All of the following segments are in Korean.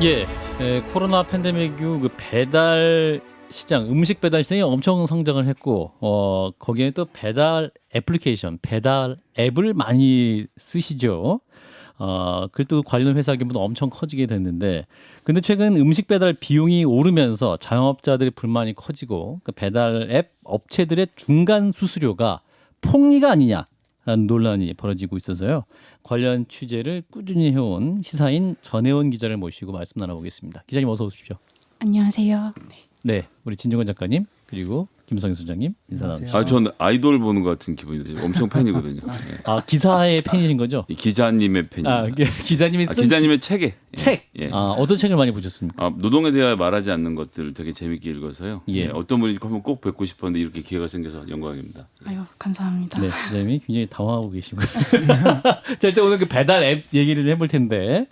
예, 코로나 팬데믹 이후 그 배달 시장, 음식 배달 시장이 엄청 성장을 했고, 거기에 또 배달 애플리케이션, 배달 앱을 많이 쓰시죠. 그리고 또 관련 회사 규모도 엄청 커지게 됐는데, 근데 최근 음식 배달 비용이 오르면서 자영업자들의 불만이 커지고, 그 배달 앱 업체들의 중간 수수료가 폭리가 아니냐라는 논란이 벌어지고 있어서요. 관련 취재를 꾸준히 해온 시사인 전혜원 기자를 모시고 말씀 나눠보겠습니다. 기자님 어서 오십시오. 안녕하세요. 네, 우리 진정건 작가님 그리고 김성희 소장님 인사 나누시죠. 전 아이돌 보는 것 같은 기분이 들어요. 엄청 팬이거든요. 예. 기사의 팬이신 거죠? 이 기자님의 팬입니다. 기자님이 쓴 기자님의 책에 책. 예. 어떤 책을 많이 보셨습니까? 노동에 대해 말하지 않는 것들 되게 재밌게 읽어서요. 예. 어떤 분이 한번 꼭 뵙고 싶었는데 이렇게 기회가 생겨서 영광입니다. 아유, 감사합니다. 네, 기자님이 굉장히 당황하고 계시고요. 자, 일단 오늘 그 배달 앱 얘기를 해볼 텐데,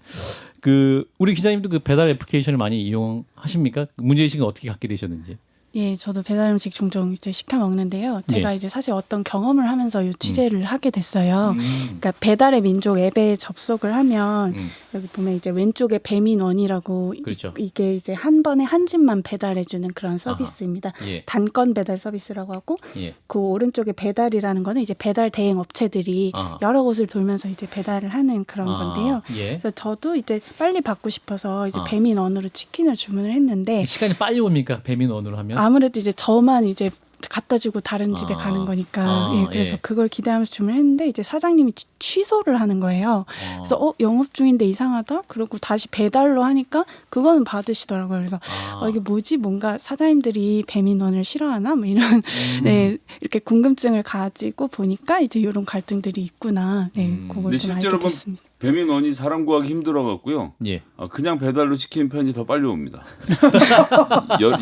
우리 기자님도 그 배달 애플리케이션을 많이 이용하십니까? 문제의식은 어떻게 갖게 되셨는지. 예, 저도 배달 음식 종종 이제 시켜 먹는데요. 제가 예. 이제 사실 어떤 경험을 하면서 이 취재를 하게 됐어요. 그러니까 배달의 민족 앱에 접속을 하면 여기 보면 이제 왼쪽에 배민원이라고 그렇죠. 이게 이제 한 번에 한 집만 배달해주는 그런 서비스입니다. 예. 단건 배달 서비스라고 하고 예. 그 오른쪽에 배달이라는 거는 이제 배달 대행 업체들이 여러 곳을 돌면서 이제 배달을 하는 그런 건데요. 예. 그래서 저도 이제 빨리 받고 싶어서 이제 아. 배민원으로 치킨을 주문을 했는데 시간이 빨리 옵니까? 배민원으로 하면? 아무래도 이제 저만 이제 갖다 주고 다른 집에 아. 가는 거니까 아, 그래서 예. 그걸 기대하면서 주문했는데 이제 사장님이 취소를 하는 거예요. 그래서 영업 중인데 이상하다. 그리고 다시 배달로 하니까 그거는 받으시더라고요. 그래서 이게 뭐지? 뭔가 사장님들이 배민원을 싫어하나? 뭐 이런 네 이렇게 궁금증을 가지고 보니까 이제 이런 갈등들이 있구나. 네, 그걸 근데 좀 알게 실제로 됐습니다. 배민원이 사람 구하기 힘들어갖고요. 예. 그냥 배달로 시키는 편이 더 빨리 옵니다.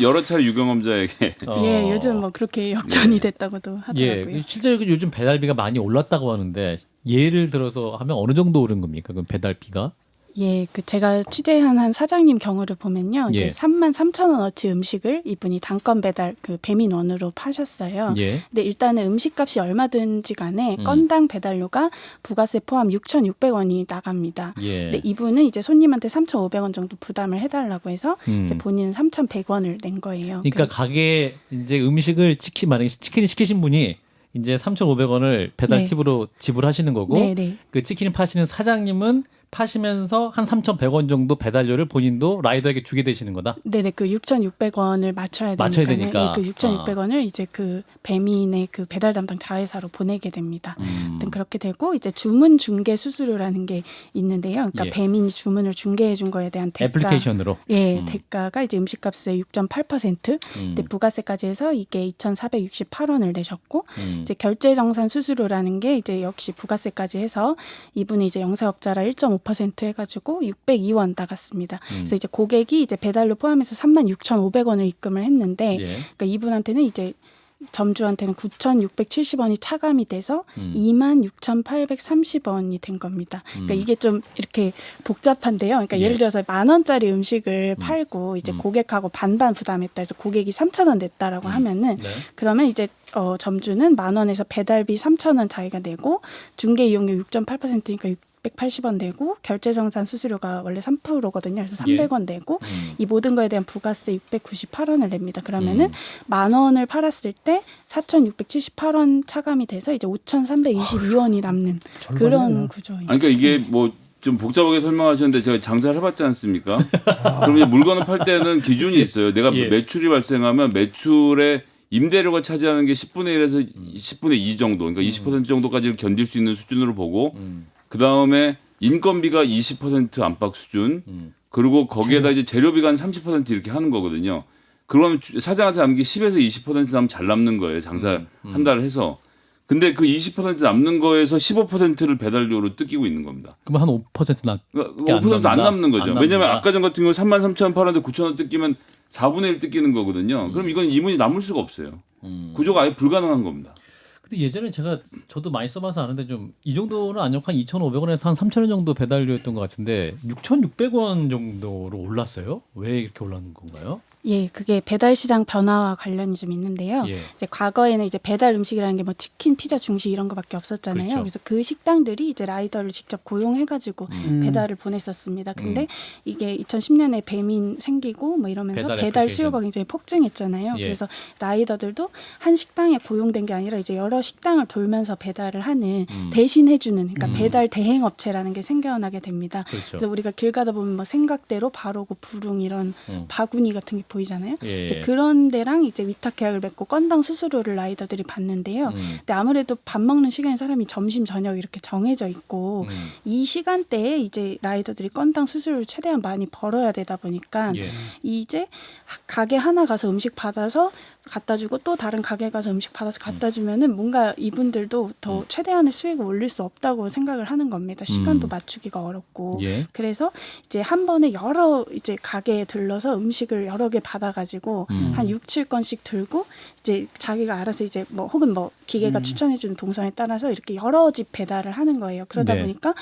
여러 차례 유경험자에게 예, 요즘 뭐 그렇게 역전이 네. 됐다고도 하더라고요. 예, 실제로 요즘 배달비가 많이 올랐다고 하는데 예를 들어서 하면 어느 정도 오른 겁니까? 그 배달비가? 예, 그 제가 취재한 한 사장님 경우를 보면요, 예. 이제 33,000원어치 음식을 이분이 단건 배달 그 배민원으로 파셨어요. 예. 근데 일단은 음식값이 얼마든지 간에 건당 배달료가 부가세 포함 6,600원이 나갑니다. 예. 근데 이분은 이제 손님한테 3,500원 정도 부담을 해달라고 해서 이제 본인은 3,100원을 낸 거예요. 그러니까 가게 이제 음식을 만약에 치킨을 시키신 분이 이제 3,500원을 배달 네. 팁으로 지불하시는 거고 네네. 그 치킨을 파시는 사장님은 파시면서 한 3,100원 정도 배달료를 본인도 라이더에게 주게 되시는 거다. 네네, 그 6,600원을 맞춰야 되니까. 그 6,600원을 이제 그 배민의 그 배달 담당 자회사로 보내게 됩니다. 아무튼 그렇게 되고 이제 주문 중개 수수료라는 게 있는데요. 그러니까 예. 배민이 주문을 중개해 준 거에 대한 대가, 애플리케이션으로. 예, 대가가 이제 음식값의 6.8%. 근데 부가세까지 해서 이게 2,468원을 내셨고 이제 결제정산 수수료라는 게 이제 역시 부가세까지 해서 이분이 이제 영세업자라 1.5% 해가지고 602원 나갔습니다. 그래서 이제 고객이 이제 배달료 포함해서 36,500원을 입금을 했는데, 예. 그러니까 이분한테는 이제 점주한테는 9,670원이 차감이 돼서 26,830원이 된 겁니다. 그러니까 이게 좀 이렇게 복잡한데요. 그러니까 예. 예를 들어서 10,000원짜리 음식을 팔고 이제 고객하고 반반 부담했다 해서 고객이 3,000원 냈다라고 하면은 네. 그러면 이제 점주는 10,000원에서 배달비 3,000원 자기가 내고 중개 이용료 6.8%니까 680원 내고 결제정산 수수료가 원래 3%거든요. 그래서 300원 내고 이 모든 거에 대한 부가세 698원을 냅니다. 그러면은 10,000원을 팔았을 때 4,678원 차감이 돼서 이제 5,322원이 남는 그런 구조입니다. 그러니까 이게 뭐 좀 복잡하게 설명하셨는데 제가 장사를 해봤지 않습니까? 그럼 이제 물건을 팔 때는 기준이 있어요. 내가 예. 매출이 발생하면 매출의 임대료가 차지하는 게 10분의 1에서 10분의 2 정도, 그러니까 20% 정도까지 견딜 수 있는 수준으로 보고 그 다음에 인건비가 20% 안팎 수준, 그리고 거기에다 이제 재료비가 한 30% 이렇게 하는 거거든요. 그러면 사장한테 남는 게 10에서 20% 남으면 잘 남는 거예요. 장사 한 달을 해서. 근데 그 20% 남는 거에서 15%를 배달료로 뜯기고 있는 겁니다. 그럼 한 5% 나. 그러니까 5%도 안 남는 거죠. 안 왜냐하면 남는다. 아까 전 같은 경우 33,000원 팔았는데 9,000원 뜯기면 4분의 1 뜯기는 거거든요. 그럼 이건 이문이 남을 수가 없어요. 구조가 아예 불가능한 겁니다. 근데 예전에 저도 많이 써봐서 아는데 좀 이 정도는 아니고 한 2,500원에서 한 3,000원 정도 배달료였던 것 같은데 6,600원 정도로 올랐어요? 왜 이렇게 올랐는 건가요? 예, 그게 배달 시장 변화와 관련이 좀 있는데요. 예. 이제 과거에는 이제 배달 음식이라는 게 뭐 치킨, 피자, 중식 이런 거밖에 없었잖아요. 그렇죠. 그래서 그 식당들이 이제 라이더를 직접 고용해가지고 배달을 보냈었습니다. 근데 이게 2010년에 배민 생기고 뭐 이러면서 배달 배달 애플리케이션. 수요가 굉장히 폭증했잖아요. 예. 그래서 라이더들도 한 식당에 고용된 게 아니라 이제 여러 식당을 돌면서 배달을 하는 대신해주는 그러니까 배달 대행업체라는 게 생겨나게 됩니다. 그렇죠. 그래서 우리가 길 가다 보면 뭐 생각대로 바로고 부릉 이런 바구니 같은 게 보이잖아요. 예. 이제 그런 데랑 이제 위탁 계약을 맺고 건당 수수료를 라이더들이 받는데요. 근데 아무래도 밥 먹는 시간이 사람이 점심 저녁 이렇게 정해져 있고 이 시간대에 이제 라이더들이 건당 수수료를 최대한 많이 벌어야 되다 보니까 예. 이제 가게 하나 가서 음식 받아서 갖다 주고 또 다른 가게 가서 음식 받아서 갖다 주면은 뭔가 이분들도 더 최대한의 수익을 올릴 수 없다고 생각을 하는 겁니다. 시간도 맞추기가 어렵고. 예. 그래서 이제 한 번에 여러 이제 가게에 들러서 음식을 여러 개 받아가지고 한 6, 7건씩 들고 이제 자기가 알아서 이제 뭐 혹은 뭐 기계가 추천해주는 동선에 따라서 이렇게 여러 집 배달을 하는 거예요. 그러다 네. 보니까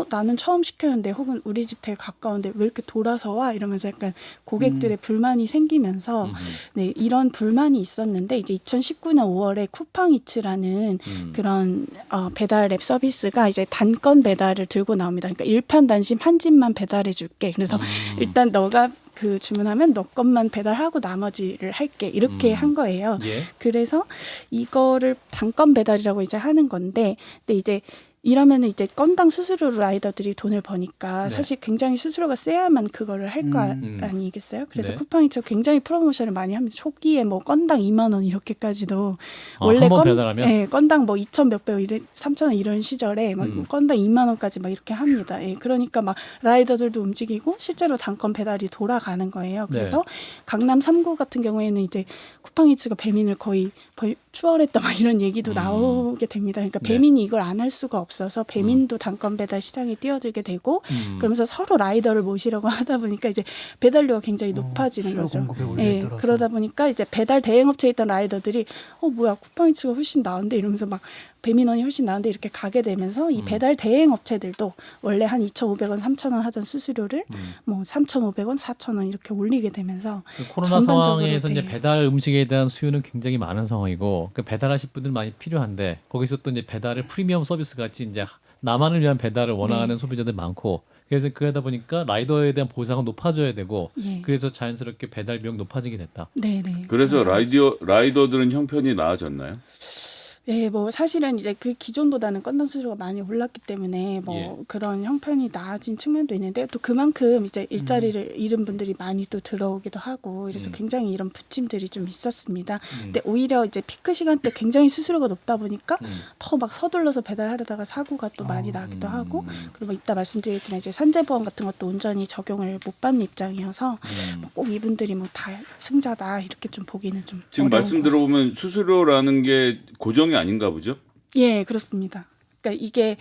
나는 처음 시켰는데 혹은 우리 집 되게 가까운데 왜 이렇게 돌아서 와 이러면서 약간 고객들의 불만이 생기면서 네, 이런 불만이 있었는데 이제 2019년 5월에 쿠팡이츠라는 그런 배달 앱 서비스가 이제 단건 배달을 들고 나옵니다. 그러니까 일편단심 한 집만 배달해 줄게. 그래서 일단 너가 그 주문하면 너 것만 배달하고 나머지를 할게 이렇게 한 거예요. 예. 그래서 이거를 단건 배달이라고 이제 하는 건데, 근데 이제 이러면은 이제 건당 수수료로 라이더들이 돈을 버니까 네. 사실 굉장히 수수료가 세야만 그거를 할 거 아니겠어요? 그래서 네. 쿠팡이츠가 굉장히 프로모션을 많이 합니다. 초기에 뭐 건당 2만 원 이렇게까지도 한 번 배달하면? 네, 건당 뭐 2천 몇 배, 3천 원 이런 시절에 막 건당 2만 원까지 막 이렇게 합니다. 예, 그러니까 막 라이더들도 움직이고 실제로 단건 배달이 돌아가는 거예요. 그래서 강남 3구 같은 경우에는 이제 쿠팡이츠가 배민을 거의 추월했다 막 이런 얘기도 나오게 됩니다. 그러니까 네. 배민이 이걸 안 할 수가 없어서 배민도 단건 배달 시장에 뛰어들게 되고 그러면서 서로 라이더를 모시려고 하다 보니까 이제 배달료가 굉장히 높아지는 수요 거죠. 공급에 올리에 예, 따라서. 그러다 보니까 이제 배달 대행업체에 있던 라이더들이 뭐야 쿠팡이츠가 훨씬 나은데 이러면서 막 배민원이 훨씬 나은데 이렇게 가게 되면서 이 배달 대행업체들도 원래 한 2,500원, 3,000원 하던 수수료를 뭐 3,500원, 4,000원 이렇게 올리게 되면서 그 코로나 전반적으로 상황에서 이제 네. 배달 음식에 대한 수요는 굉장히 많은 상황이고 그 배달하실 분들 많이 필요한데 거기서 또 이제 배달을 프리미엄 서비스 같이 이제 나만을 위한 배달을 원하는 네. 소비자들 많고 그래서 그러다 보니까 라이더에 대한 보상은 높아져야 되고 예. 그래서 자연스럽게 배달 비용 높아지게 됐다. 네네. 그래서 맞아요. 라이더들은 형편이 나아졌나요? 네, 뭐 사실은 이제 그 기존보다는 건당 수수료가 많이 올랐기 때문에 뭐 예. 그런 형편이 나아진 측면도 있는데 또 그만큼 이제 일자리를 잃은 분들이 많이 또 들어오기도 하고 이래서 굉장히 이런 부침들이 좀 있었습니다. 근데 오히려 이제 피크 시간대 굉장히 수수료가 높다 보니까 더 막 서둘러서 배달하려다가 사고가 또 많이 나기도 하고 그리고 이따 말씀드리겠지만 이제 산재보험 같은 것도 온전히 적용을 못 받는 입장이어서 꼭 이분들이 뭐 다 승자다 이렇게 좀 보기는 좀 지금 어려운 말씀 것 들어보면 수수료라는 게 고정이 아닌가 보죠? 예, 그렇습니다. 그러니까 이게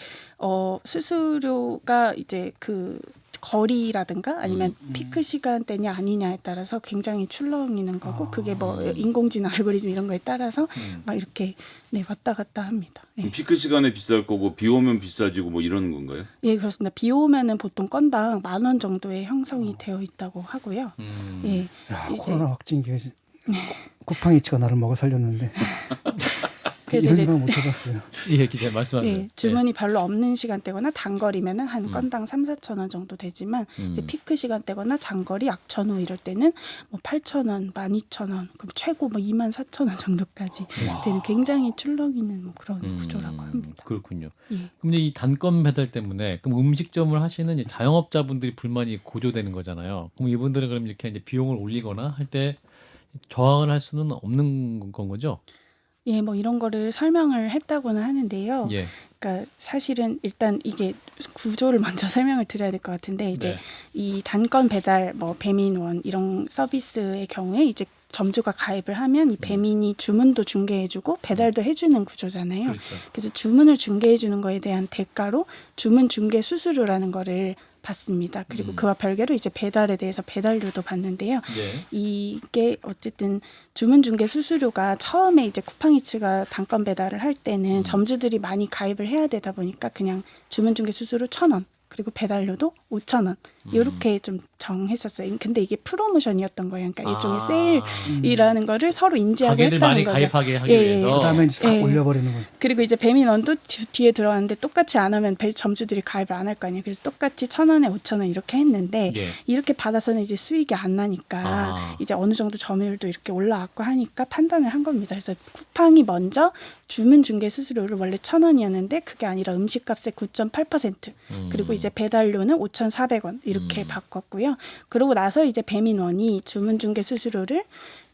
수수료가 이제 그 거리라든가 아니면 피크 시간대냐 아니냐에 따라서 굉장히 출렁이는 거고 그게 뭐 인공지능 알고리즘 이런 거에 따라서 막 이렇게 네, 왔다 갔다 합니다. 그럼 예. 피크 시간에 비쌀 거고 비 오면 비싸지고 뭐 이러는 건가요? 예, 그렇습니다. 비 오면은 보통 건당 10,000원 정도의 형성이 되어 있다고 하고요. 예. 야, 이제- 코로나 확진기에 쿠팡이츠가 나를 먹어 살렸는데 그래서 이런 이제 생각 못 해봤어요. 예, 기자 말씀하세요. 예, 주문이 별로 없는 시간대거나 단거리면은 한 건당 3,000-4,000원 정도 되지만 이제 피크 시간대거나 장거리 약천 후 이럴 때는 뭐 8,000원, 12,000원, 그럼 최고 뭐 24,000원 정도까지 되는 굉장히 출렁이는 뭐 그런 구조라고 합니다. 그렇군요. 예. 그럼 이제 이 단건 배달 때문에 그럼 음식점을 하시는 이제 자영업자분들이 불만이 고조되는 거잖아요. 그럼 이분들은 그럼 이렇게 이제 비용을 올리거나 할 때 저항을 할 수는 없는 건 거죠? 예, 뭐 이런 거를 설명을 했다고는 하는데요. 예. 그러니까 사실은 일단 이게 구조를 먼저 설명을 드려야 될 것 같은데 이제 네. 이 단건 배달 뭐 배민원 이런 서비스의 경우에 이제 점주가 가입을 하면 이 배민이 주문도 중개해주고 배달도 해주는 구조잖아요. 그렇죠. 그래서 주문을 중개해주는 거에 대한 대가로 주문 중개 수수료라는 거를 받습니다. 그리고 그와 별개로 이제 배달에 대해서 배달료도 받는데요. 예. 이게 어쨌든 주문 중개 수수료가 처음에 이제 쿠팡이츠가 단건 배달을 할 때는 점주들이 많이 가입을 해야 되다 보니까 그냥 주문 중개 수수료 1,000원 그리고 배달료도 5,000원. 이렇게 좀 정했었어요. 근데 이게 프로모션이었던 거예요. 그러니까 일종의 세일이라는 거를 서로 인지하게 가게들 많이 했다는 거죠. 가입하게 하기 예, 예. 위해서. 그다음에 이제 싹 예. 올려버리는 거예요. 그리고 이제 배민원도 뒤에 들어왔는데 똑같이 안 하면 점주들이 가입을 안 할 거 아니에요. 그래서 똑같이 1,000원에 5,000원 이렇게 했는데 예. 이렇게 받아서는 이제 수익이 안 나니까 이제 어느 정도 점유율도 이렇게 올라왔고 하니까 판단을 한 겁니다. 그래서 쿠팡이 먼저 주문 중개 수수료를 원래 1,000원이었는데 그게 아니라 음식값의 9.8% 그리고 이제 배달료는 5,400원 이렇게 바꿨고요. 그러고 나서 이제 배민원이 주문 중개 수수료를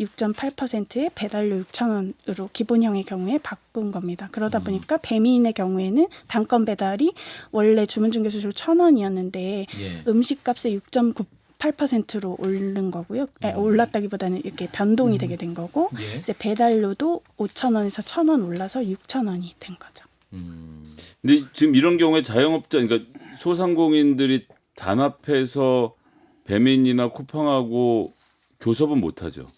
6.8%의 배달료 6,000원으로 기본형의 경우에 바꾼 겁니다. 그러다 보니까 배민의 경우에는 단건 배달이 원래 주문 중개 수수료 1,000원이었는데 예. 음식값의 6.98%로 오른 거고요. 올랐다기보다는 이렇게 변동이 되게 된 거고 예. 이제 배달료도 5,000원에서 1,000원 올라서 6,000원이 된 거죠. 근데 지금 이런 경우에 자영업자, 그러니까 소상공인들이 단합해서 배민이나 쿠팡하고 교섭은 못하죠.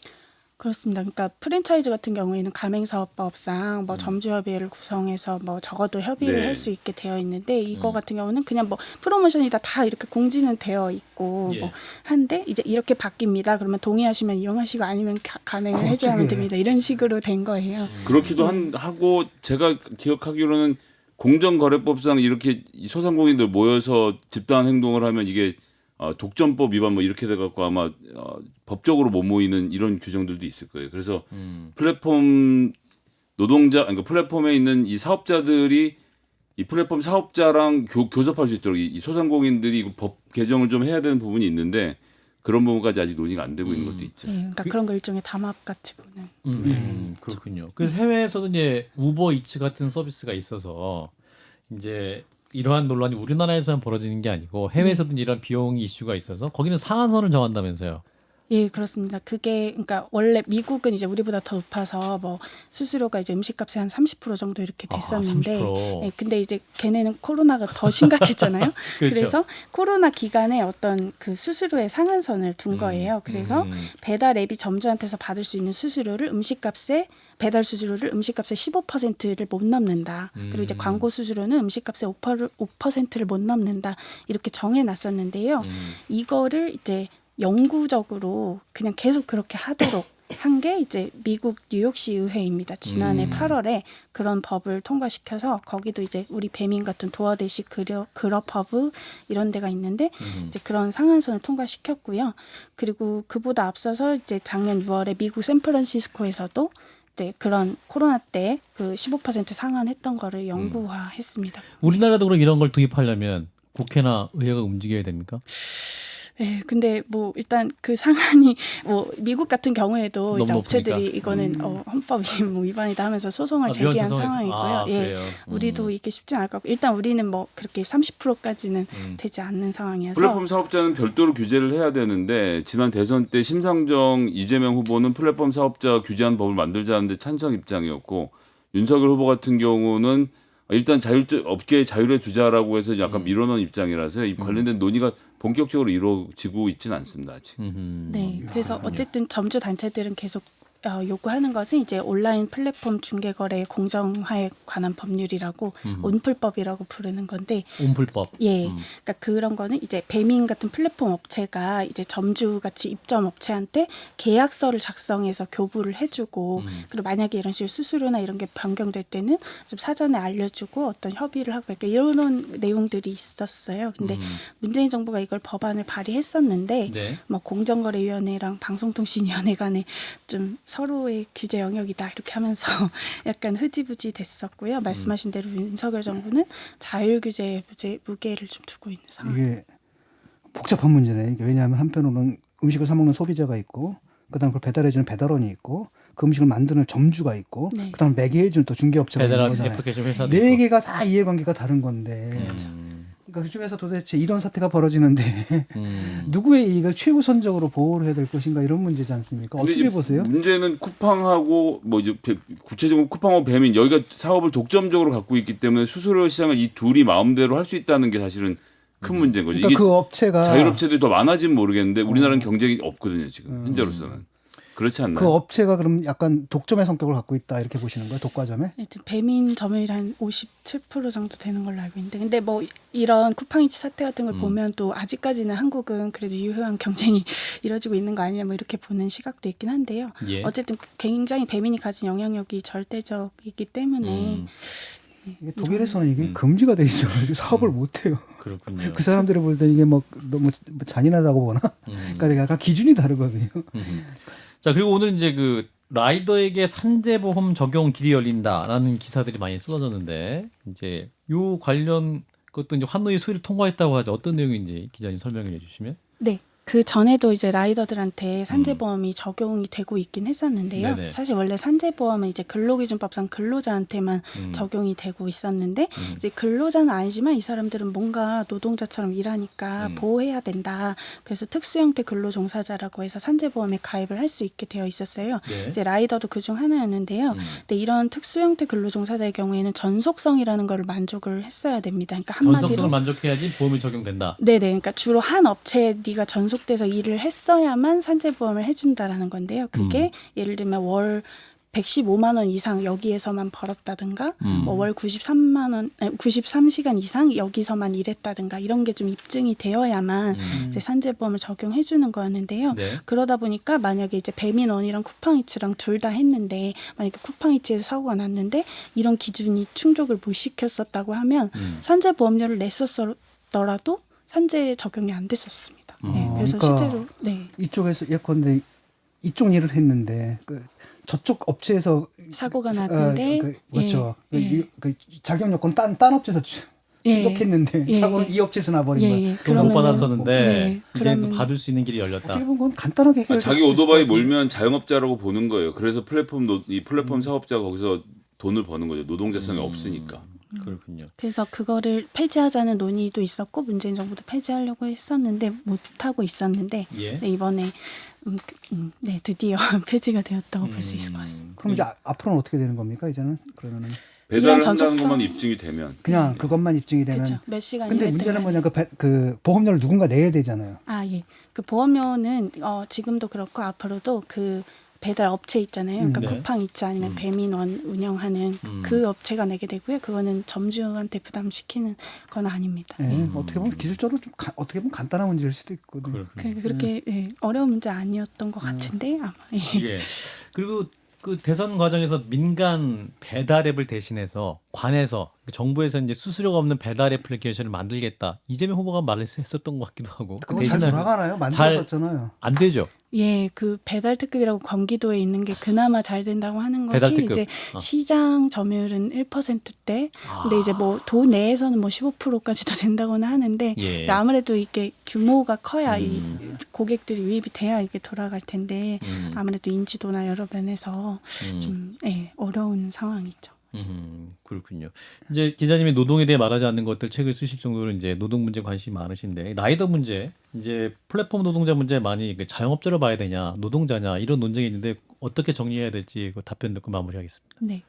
그렇습니다. 그러니까 프랜차이즈 같은 경우에는 가맹사업법상 뭐 점주협의회를 구성해서 뭐 적어도 협의를 네. 할 수 있게 되어 있는데 이거 같은 경우는 그냥 뭐 프로모션이다 다 이렇게 공지는 되어 있고 예. 뭐 한데 이제 이렇게 바뀝니다. 그러면 동의하시면 이용하시고 아니면 가맹을 어떻게 해제하면 해. 됩니다. 이런 식으로 된 거예요. 그렇기도 하고 제가 기억하기로는 공정거래법상 이렇게 소상공인들 모여서 집단 행동을 하면 이게 독점법 위반 뭐 이렇게 돼갖고 아마 법적으로 못 모이는 이런 규정들도 있을 거예요. 그래서 플랫폼 노동자, 그러니까 플랫폼에 있는 이 사업자들이 이 플랫폼 사업자랑 교섭할 수 있도록 이 소상공인들이 이거 법 개정을 좀 해야 되는 부분이 있는데 그런 부분까지 아직 논의가 안 되고 있는 것도 있죠. 네, 그러니까 그런 거 일종의 담합 같이 보는. 그렇군요. 그래서 해외에서도 이제 우버 이츠 같은 서비스가 있어서 이제 이러한 논란이 우리나라에서만 벌어지는 게 아니고 해외에서도 이런 비용 이슈가 있어서 거기는 상한선을 정한다면서요. 예, 그렇습니다. 그게 그러니까 원래 미국은 이제 우리보다 더 높아서 뭐 수수료가 이제 음식값의 한 30% 정도 이렇게 됐었는데 30%. 예, 근데 이제 걔네는 코로나가 더 심각했잖아요. 그렇죠. 그래서 코로나 기간에 어떤 그 수수료의 상한선을 둔 거예요. 그래서 배달 앱이 점주한테서 받을 수 있는 수수료를 배달 수수료를 음식값의 15%를 못 넘는다. 그리고 이제 광고 수수료는 음식값의 5%를 못 넘는다. 이렇게 정해놨었는데요. 이거를 이제 영구적으로 그냥 계속 그렇게 하도록 한 게 이제 미국 뉴욕시 의회입니다. 지난해 8월에 그런 법을 통과시켜서 거기도 이제 우리 배민 같은 도어대시 그럽허브 이런 데가 있는데 이제 그런 상한선을 통과시켰고요. 그리고 그보다 앞서서 이제 작년 6월에 미국 샌프란시스코에서도 이제 그런 코로나 때 그 15% 상한했던 거를 영구화했습니다. 우리나라도 그럼 이런 걸 도입하려면 국회나 의회가 움직여야 됩니까? 네, 근데 뭐 일단 그 상한이 뭐 미국 같은 경우에도 이제 너무 업체들이 높으니까. 이거는 헌법 위반이다 하면서 소송을 제기한 상황이고요. 예, 그래요. 우리도 이게 쉽지 않을 것 같고 일단 우리는 뭐 그렇게 30%까지는 되지 않는 상황이어서 플랫폼 사업자는 별도로 규제를 해야 되는데 지난 대선 때 심상정 이재명 후보는 플랫폼 사업자 규제한 법을 만들자는데 찬성 입장이었고 윤석열 후보 같은 경우는 일단 업계의 자율에 두자라고 해서 약간 밀어넣은 입장이라서 이 관련된 논의가 본격적으로 이루어지고 있지는 않습니다. 아직. 네, 그래서 어쨌든 점주 단체들은 계속 요구하는 것은 이제 온라인 플랫폼 중개거래의 공정화에 관한 법률이라고 온플법이라고 부르는 건데 온불법. 예, 그러니까 그런 거는 이제 배민 같은 플랫폼 업체가 이제 점주 같이 입점 업체한테 계약서를 작성해서 교부를 해주고 그리고 만약에 이런 식으로 수수료나 이런 게 변경될 때는 좀 사전에 알려주고 어떤 협의를 하고 그러니까 이런 내용들이 있었어요. 근데 문재인 정부가 이걸 법안을 발의했었는데 네. 뭐 공정거래위원회랑 방송통신위원회 간에 좀 서로의 규제 영역이다 이렇게 하면서 약간 흐지부지 됐었고요. 말씀하신 대로 윤석열 정부는 자율 규제에 무게를 좀 두고 있는 상황. 이게 복잡한 문제네. 이게 왜냐하면 한편으로는 음식을 사 먹는 소비자가 있고, 그다음 그걸 배달해주는 배달원이 있고, 그 음식을 만드는 점주가 있고, 네. 그다음 매개해주는 또 중개업체가 있는 배달 거잖아요. 애플리케이션 회사도 네 있고. 개가 다 이해관계가 다른 건데. 그러니까 그중에서 도대체 이런 사태가 벌어지는데 누구의 이익을 최우선적으로 보호를 해야 될 것인가 이런 문제지 않습니까? 근데 어떻게 이제 보세요? 문제는 쿠팡하고 뭐 이제 구체적으로 쿠팡하고 배민 여기가 사업을 독점적으로 갖고 있기 때문에 수수료 시장을 이 둘이 마음대로 할 수 있다는 게 사실은 큰 문제인 거죠. 그러니까 이게 그 업체가 자율업체들이 더 많아지면 모르겠는데 우리나라는 경쟁이 없거든요 지금 현재로서는. 그렇지 않나요? 그 업체가 그럼 약간 독점의 성격을 갖고 있다 이렇게 보시는 거예요? 독과점에? 배민 점유율이 한 57% 정도 되는 걸로 알고 있는데 근데 뭐 이런 쿠팡이츠 사태 같은 걸 보면 또 아직까지는 한국은 그래도 유효한 경쟁이 이루어지고 있는 거 아니냐 뭐 이렇게 보는 시각도 있긴 한데요. 예. 어쨌든 굉장히 배민이 가진 영향력이 절대적이기 때문에 이게 독일에서는 이게 금지가 돼 있어가지고 사업을 못 해요. 그렇군요. 그 사람들이 볼 때 이게 뭐 너무 잔인하다고 보나? 그러니까 약간 기준이 다르거든요. 자, 그리고 오늘 이제 그 라이더에게 산재보험 적용 길이 열린다라는 기사들이 많이 쏟아졌는데 이제 요 관련 것도 이제 환노위 소위를 통과했다고 하죠. 어떤 내용인지 기자님 설명을 해주시면. 네. 그 전에도 이제 라이더들한테 산재보험이 적용이 되고 있긴 했었는데요. 네네. 사실 원래 산재보험은 이제 근로기준법상 근로자한테만 적용이 되고 있었는데 이제 근로자는 아니지만 이 사람들은 뭔가 노동자처럼 일하니까 보호해야 된다. 그래서 특수형태 근로종사자라고 해서 산재보험에 가입을 할 수 있게 되어 있었어요. 네. 이제 라이더도 그중 하나였는데요. 근데 이런 특수형태 근로종사자의 경우에는 전속성이라는 걸 만족을 했어야 됩니다. 그러니까 한마디로 전속성을 만족해야지 보험이 적용된다. 네네. 그러니까 주로 한 업체에 네가 전속돼서 일을 했어야만 산재보험을 해준다라는 건데요. 그게 예를 들면 월 115만 원 이상 여기에서만 벌었다든가 뭐 월 93시간 이상 여기서만 일했다든가 이런 게 좀 입증이 되어야만 이제 산재보험을 적용해 주는 거였는데요. 네. 그러다 보니까 만약에 이제 배민원이랑 쿠팡이츠랑 둘 다 했는데 만약에 쿠팡이츠에서 사고가 났는데 이런 기준이 충족을 못 시켰었다고 하면 산재보험료를 냈었더라도 산재 적용이 안 됐었습니다. 네, 그래서 그러니까 실제로 네. 이쪽에서 예컨대 이쪽 일을 했는데 저쪽 업체에서 사고가 났는데 그렇죠. 예. 그 자격 요건 딴 업체에서 예. 충족했는데 예. 사고는 이 업체에서 나버린 거예요. 돈을 못 그러면은- 받았었는데 네, 이제 그러면- 받을 수 있는 길이 열렸다. 어떻게 보면 그건 간단하게 해결될 자기 수도 있을 오토바이 것 같아요. 몰면 자영업자라고 보는 거예요. 그래서 이 플랫폼 사업자가 거기서 돈을 버는 거죠. 노동자성이 없으니까. 그렇군요. 그래서 그거를 폐지하자는 논의도 있었고 문재인 정부도 폐지하려고 했었는데 못 하고 있었는데 예. 네, 이번에 네, 드디어 폐지가 되었다고 볼 수 있을 것 같습니다. 그럼 이제 앞으로는 어떻게 되는 겁니까? 이제는 그러면은 배달을 이런 한다는 전속성- 것만 입증이 되면 그냥 그것만 입증이 되는. 그렇죠. 몇 시간 근데 일했든 문제는 간에. 뭐냐 그 보험료를 누군가 내야 되잖아요. 아, 예. 그 보험료는 지금도 그렇고 앞으로도 그 배달 업체 있잖아요. 그러니까 네. 쿠팡이츠 아니면 배민원 운영하는 그 업체가 내게 되고요. 그거는 점주한테 부담시키는 건 아닙니다. 예, 예. 어떻게 보면 기술적으로 좀 어떻게 보면 간단한 문제일 수도 있거든요. 그렇군요. 그렇게 예, 어려운 문제 아니었던 것 같은데 아마. 예. 예. 그리고 그 대선 과정에서 민간 배달 앱을 대신해서 관에서 정부에서 이제 수수료가 없는 배달 애플리케이션을 만들겠다. 이재명 후보가 말을 했었던 것 같기도 하고. 그거 잘 대신할- 돌아가나요? 만들었었잖아요. 안 되죠. 예, 그 배달 특급이라고 경기도에 있는 게 그나마 잘 된다고 하는 배달 것이 특급. 이제 시장 점유율은 1%대. 아. 근데 이제 뭐 도 내에서는 뭐 15%까지도 된다고는 하는데 예. 근데 아무래도 이게 규모가 커야 이 고객들이 유입이 돼야 이게 돌아갈 텐데 아무래도 인지도나 여러 면에서 좀 어려운 상황이죠. 그렇군요. 이제 기자님이 노동에 대해 말하지 않는 것들 책을 쓰실 정도로 이제 노동 문제 관심이 많으신데 라이더 문제, 이제 플랫폼 노동자 문제 많이 자영업자로 봐야 되냐, 노동자냐 이런 논쟁이 있는데 어떻게 정리해야 될지 그 답변 듣고 마무리하겠습니다. 네.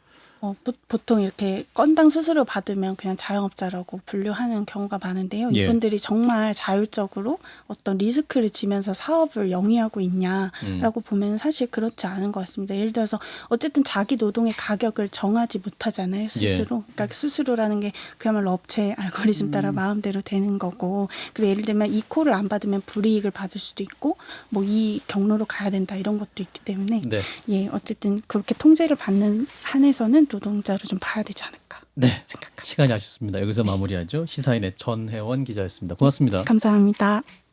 보통 이렇게 건당 수수료 받으면 그냥 자영업자라고 분류하는 경우가 많은데요. 예. 이분들이 정말 자율적으로 어떤 리스크를 지면서 사업을 영위하고 있냐라고 보면 사실 그렇지 않은 것 같습니다. 예를 들어서 어쨌든 자기 노동의 가격을 정하지 못하잖아요. 스스로. 그러니까 수수료라는 게 그야말로 업체 알고리즘 따라 마음대로 되는 거고 그리고 예를 들면 이 콜을 안 받으면 불이익을 받을 수도 있고 뭐 이 경로로 가야 된다 이런 것도 있기 때문에 네. 예, 어쨌든 그렇게 통제를 받는 한에서는 노동자로 좀 봐야 되지 않을까 네. 생각합니다. 시간이 아쉽습니다. 여기서 마무리하죠. 시사인의 전혜원 기자였습니다. 고맙습니다. 감사합니다.